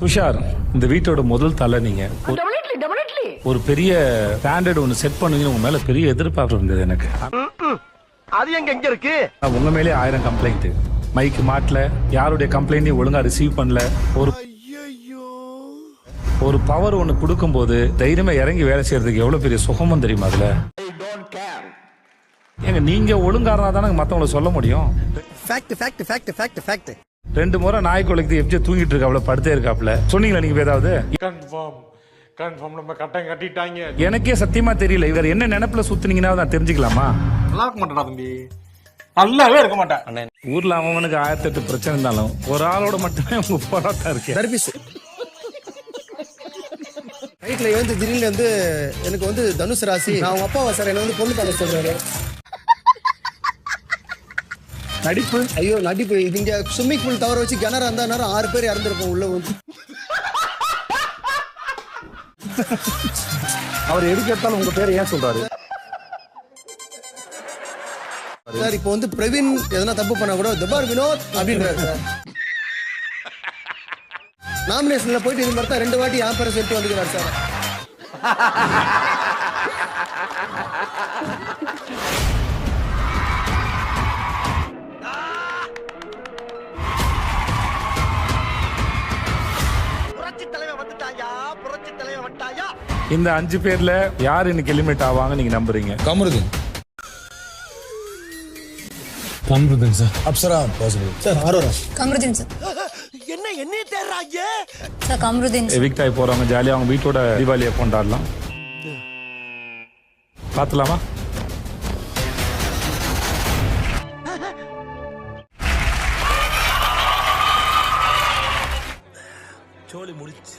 துஷார், இந்த வீட்டோட முதல் தலை நீங்க. ஒரு பெரிய ஸ்டாண்டர்ட் ஒன்னு செட் பண்ணுவீங்க, உங்க மேல பெரிய எதிர்பார்ப்பு இருந்தது எனக்கு. அது எங்க இருக்கு? உங்க மேலே 1000 கம்ப்ளைண்ட், மைக்கு மாட்டல, யாருடைய கம்ப்ளைண்டையும் ஒழுங்கா ரிசீவ் பண்ணல. ஒரு பவர் ஒன்னு கொடுக்கும் போது தைரியமா இறங்கி வேலை செய்யறதுக்கு எவ்வளவு பெரிய சுகமும் தெரியுமா அதுல. ஏங்க நீங்க ஒழுங்காரனா தானே மத்தவங்களை சொல்ல முடியும். ரெண்டு முறை நாய் குலைக்கு எப்படி தூங்கிட்டு இருக்காப்ல, படுத்தே இருக்காப்ல. சொன்னீங்களா நீங்க ஏதாவது? கன்ஃபார்ம் நம்ம கட்டம் கட்டிட்டாங்க. எனக்கே சத்தியமா தெரியல இவர் என்ன நினைப்புல சுத்துனீங்கன்னா நான் தெரிஞ்சுக்கலாமா? நல்லா இருக்க மாட்டேடா தம்பி, நல்லாவே இருக்க மாட்டேன். ஊர்ல அவனுக்கு 1008 பிரச்சனை இருந்தாலும் ஒரு ஆளோட மட்டுமே உங்க போராட்டம் இருக்கு. நைட்ல வந்து திடீர்னு வந்து எனக்கு வந்து தனுசு ராசி, நான் அவங்க அப்பாவா சார் என்ன வந்து பொண்ணு பார்க்க சொல்றாரு. நடிப்பு, ஐயோ நடிப்பு, இங்க ஸ்விம்மிங் பூல் தவற வச்சு கிணறு இருந்தா நேரம் 6 பேர் இறந்துருப்போம் உள்ள வந்து. அவர் எதுக்கு எடுத்தாலும் உங்க பேரை ஏன் சொல்றாரு சார்? இப்போ வந்து பிரவீன் எதனா தப்பு பண்ணா கூட தபார் வினோத் அப்படின்றாரு சார். நாமினேஷன்ல போயிட்டு இது மாதிரி தான் 2 வாட்டி என் பேரை சொல்லிட்டு வந்துக்கிறார் சார். இந்த 5 பேர்ல யார் இன்னைக்கு எலிமினேட் ஆவாங்க நீங்க நம்புறீங்க? Kamaruddin sir. Apsara possible sir. Aurora. Kamaruddin sir. என்ன தேடுறாங்க சார்? கமருதீன் எவிக்ட் ஆகி போறவங்க ஜாலியா அவங்க வீட்டோட தீபாவளியை கொண்டாடலாம். பாத்துலாமா? சோலி முடிச்சு